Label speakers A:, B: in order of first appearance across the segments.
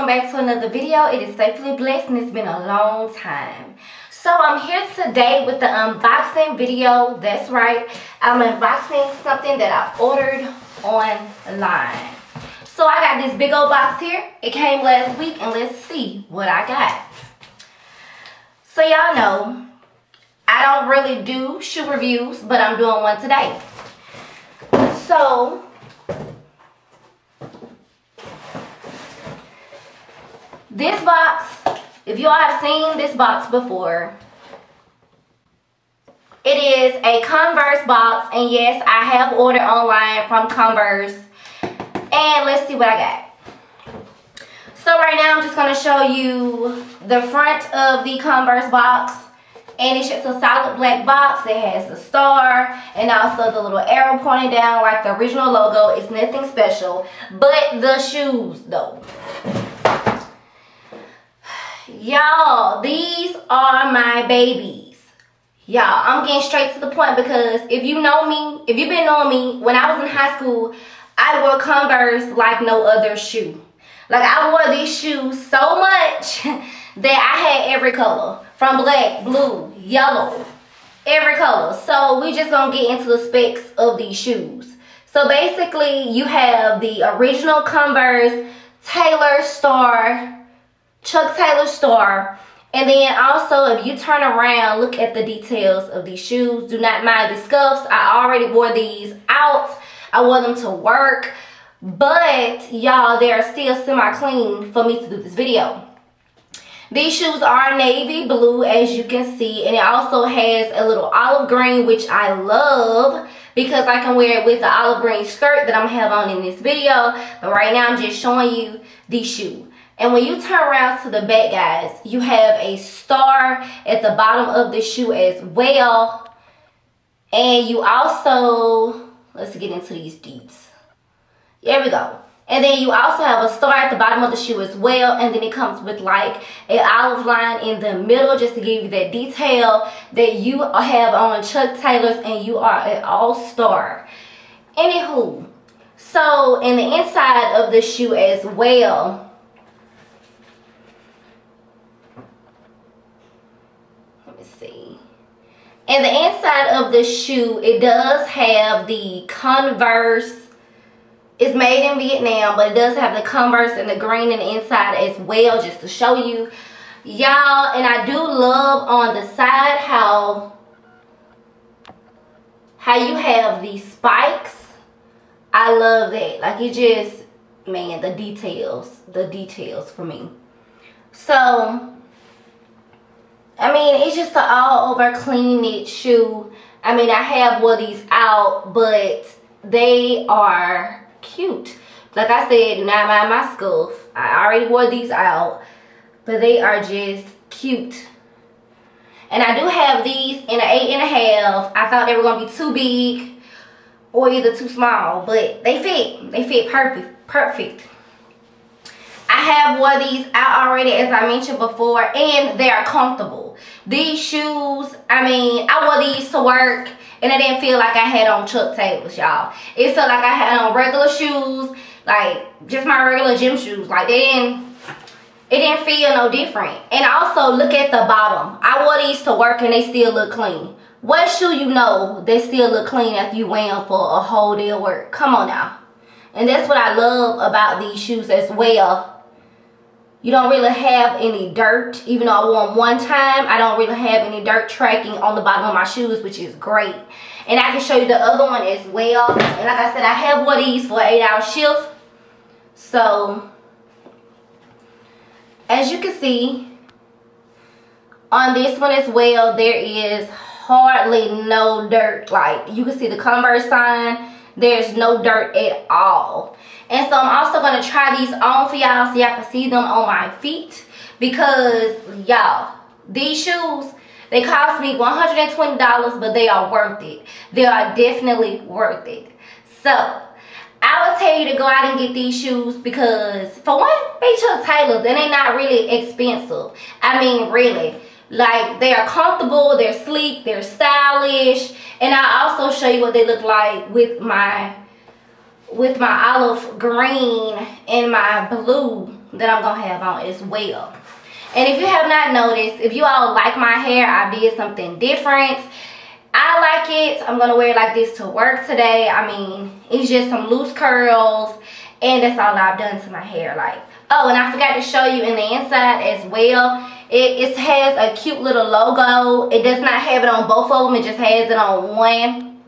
A: back to another video. It is Faithfully Blessed and it's been a long time. So I'm here today with the unboxing video. That's right, I'm unboxing something that I ordered online. So I got this big old box here. It came last week and let's see what I got. So y'all know, I don't really do shoe reviews, but I'm doing one today. So this box, if you all have seen this box before, it is a Converse box, and yes, I have ordered online from Converse. And let's see what I got. So right now I'm just going to show you the front of the Converse box, and it's just a solid black box. It has the star and also the little arrow pointing down like the original logo. It's nothing special, but the shoes though. Y'all, these are my babies. Y'all, I'm getting straight to the point because if you know me, if you've been knowing me, when I was in high school, I wore Converse like no other shoe. Like, I wore these shoes so much that I had every color. From black, blue, yellow, every color. So we just gonna get into the specs of these shoes. So basically, you have the original Converse Taylor Star, Chuck Taylor Star, and then also if you turn around, look at the details of these shoes. Do not mind the scuffs. I already wore these out. I wore them to work, but y'all, they are still semi-clean for me to do this video. These shoes are navy blue, as you can see, and it also has a little olive green, which I love because I can wear it with the olive green skirt that I'm have on in this video. But right now I'm just showing you the shoe. And when you turn around to the back, guys, you have a star at the bottom of the shoe as well. And you also, let's get into these deets. There we go. And then you also have a star at the bottom of the shoe as well. And then it comes with like an olive line in the middle just to give you that detail that you have on Chuck Taylor's, and you are an all-star. Anywho, so in the inside of the shoe as well, and the inside of the shoe, it does have the Converse. It's made in Vietnam, but it does have the Converse and the green in the inside as well, just to show you. Y'all, and I do love on the side how you have these spikes. I love that. Like, it just, man, the details for me. So I mean, it's just an all-over clean knit shoe. I mean, I have wore these out, but they are cute. Like I said, do not mind my scuff. I already wore these out, but they are just cute. And I do have these in an 8.5. I thought they were going to be too big or either too small, but they fit. They fit perfect. I have wore these out already, as I mentioned before, and they are comfortable. These shoes, I mean, I wore these to work, and I didn't feel like I had on Chuck Taylor's, y'all. It felt like I had on regular shoes, like just my regular gym shoes. Like, it didn't feel no different. And also, look at the bottom. I wore these to work, and they still look clean. What shoe you know they still look clean after you wear them for a whole day of work? Come on now. And that's what I love about these shoes as well. You don't really have any dirt. Even though I wore them one time, I don't really have any dirt tracking on the bottom of my shoes, which is great. And I can show you the other one as well. And like I said, I have wore these for an 8-hour shift. So, as you can see, on this one as well, there is hardly no dirt. Like, you can see the Converse sign. There's no dirt at all. And so I'm also going to try these on for y'all so y'all can see them on my feet. Because, y'all, these shoes, they cost me $120, but they are worth it. They are definitely worth it. So, I would tell you to go out and get these shoes because, for one, they Chuck Taylor's and they're not really expensive. I mean, really. Like, they are comfortable, they're sleek, they're stylish. And I'll also show you what they look like with my olive green and my blue that I'm gonna have on as well. And if you have not noticed, if you all like my hair, I did something different. I like it. I'm gonna wear it like this to work today. I mean, it's just some loose curls, and that's all I've done to my hair. Like, oh, and I forgot to show you in the inside as well. It has a cute little logo. It does not have it on both of them. It just has it on one.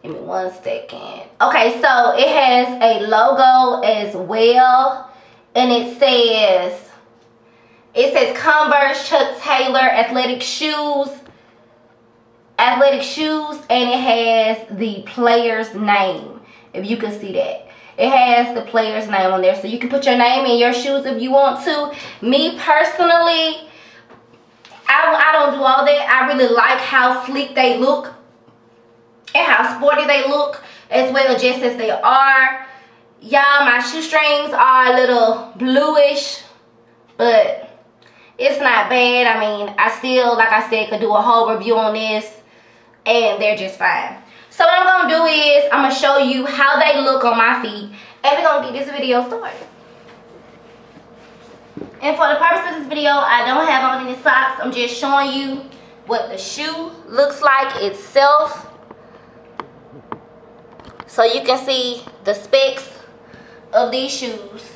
A: Give me 1 second. Okay, so it has a logo as well, and it says Converse Chuck Taylor athletic shoes, and it has the player's name, if you can see that. It has the player's name on there, so you can put your name in your shoes if you want to. Me personally, I don't do all that. I really like how sleek they look and how sporty they look as well, just as they are. Y'all, my shoestrings are a little bluish, but it's not bad. I mean, I still, like I said, could do a whole review on this, and they're just fine. So what I'm gonna do is I'm gonna show you how they look on my feet, and we're gonna get this video started. And for the purpose of this video, I don't have on any socks. I'm just showing you what the shoe looks like itself, so you can see the specs of these shoes.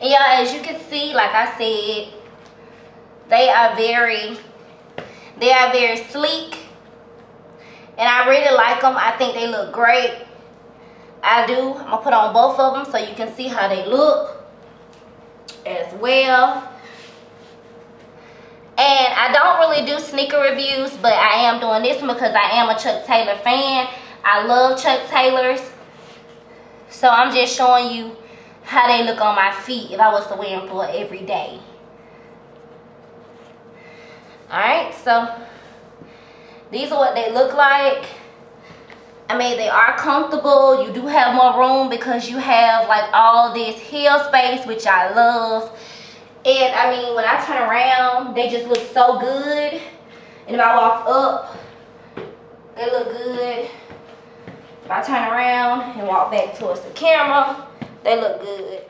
A: And y'all, as you can see, like I said, they are very sleek, and I really like them. I think they look great. I do. I'm gonna put on both of them so you can see how they look as well. And I don't really do sneaker reviews, but I am doing this one because I am a Chuck Taylor fan. I love Chuck Taylors, so I'm just showing you how they look on my feet if I was to wear them for every day. Alright, so these are what they look like. I mean, they are comfortable. You do have more room because you have like all this heel space, which I love. And I mean, when I turn around, they just look so good. And if I walk up, they look good. If I turn around and walk back towards the camera, they look good.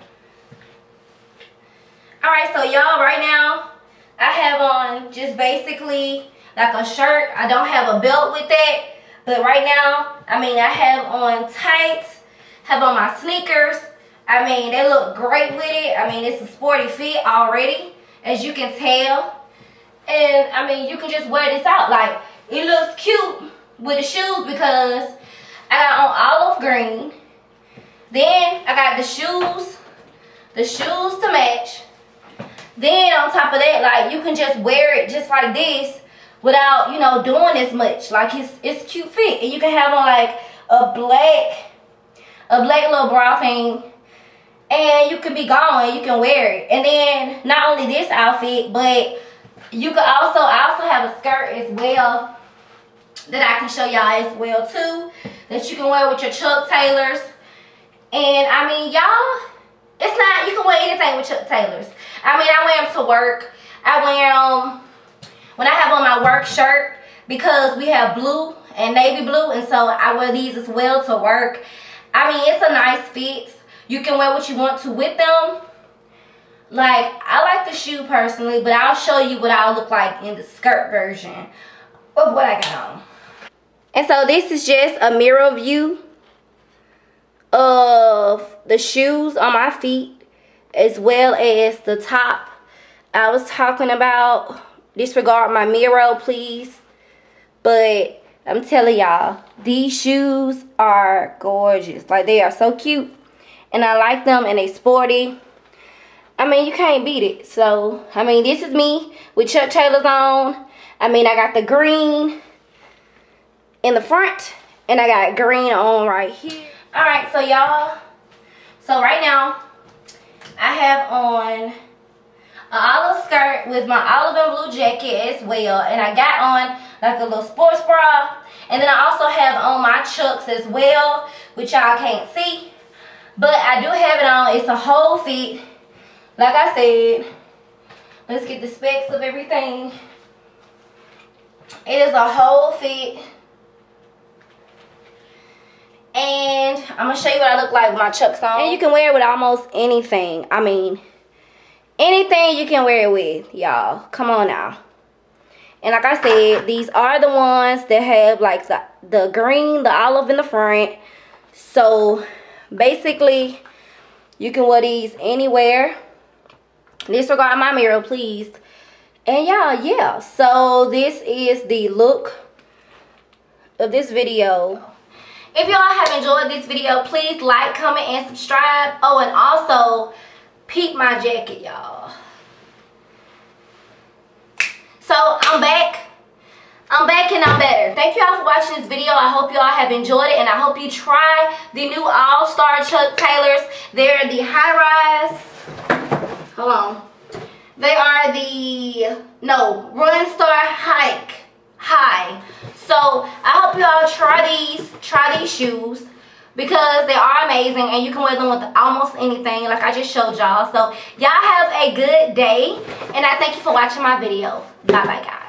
A: Alright, so y'all, right now I have on just basically like a shirt. I don't have a belt with that, but right now, I mean, I have on tights, have on my sneakers. I mean, they look great with it. I mean, it's a sporty fit already, as you can tell. And I mean, you can just wear this out. Like, it looks cute with the shoes because I got on olive green. Then I got the shoes to match. Then on top of that, like, you can just wear it just like this without, you know, doing as much. Like, it's cute fit. And you can have on like a black little bra thing, and you can be gone. You can wear it. And then not only this outfit, but you could also have a skirt as well that I can show y'all as well too, that you can wear with your Chuck Taylors. And I mean, y'all, it's not, you can wear anything with Chuck Taylors. I mean, I wear them to work. I wear them when I have on my work shirt because we have blue and navy blue, and so I wear these as well to work. I mean, it's a nice fit. You can wear what you want to with them. Like, I like the shoe personally, but I'll show you what I'll look like in the skirt version of what I got on. And so this is just a mirror view of the shoes on my feet as well as the top I was talking about. Disregard my mirror, please. But I'm telling y'all, these shoes are gorgeous. Like, they are so cute, and I like them, and they sporty. I mean, you can't beat it. So, I mean, this is me with Chuck Taylors on. I mean, I got the green in the front, and I got green on right here. Alright, so y'all, so right now, I have on an olive skirt with my olive and blue jacket as well, and I got on like a little sports bra, and then I also have on my Chucks as well, which y'all can't see, but I do have it on. It's a whole fit, like I said. Let's get the specs of everything. It is a whole fit. And I'm going to show you what I look like with my Chucks on. And you can wear it with almost anything. I mean, anything you can wear it with, y'all. Come on now. And like I said, these are the ones that have like the green, the olive in the front. So basically, you can wear these anywhere. Disregard my mirror, please. And y'all, yeah. So this is the look of this video. If y'all have enjoyed this video, please like, comment, and subscribe. Oh, and also, peep my jacket, y'all. So, I'm back. I'm back and I'm better. Thank y'all for watching this video. I hope y'all have enjoyed it. And I hope you try the new All-Star Chuck Taylors. They're the high-rise. Hold on. They are the, no, Run Star High. So I hope y'all try these shoes because they are amazing and you can wear them with almost anything like I just showed y'all. So y'all have a good day and I thank you for watching my video. Bye bye guys.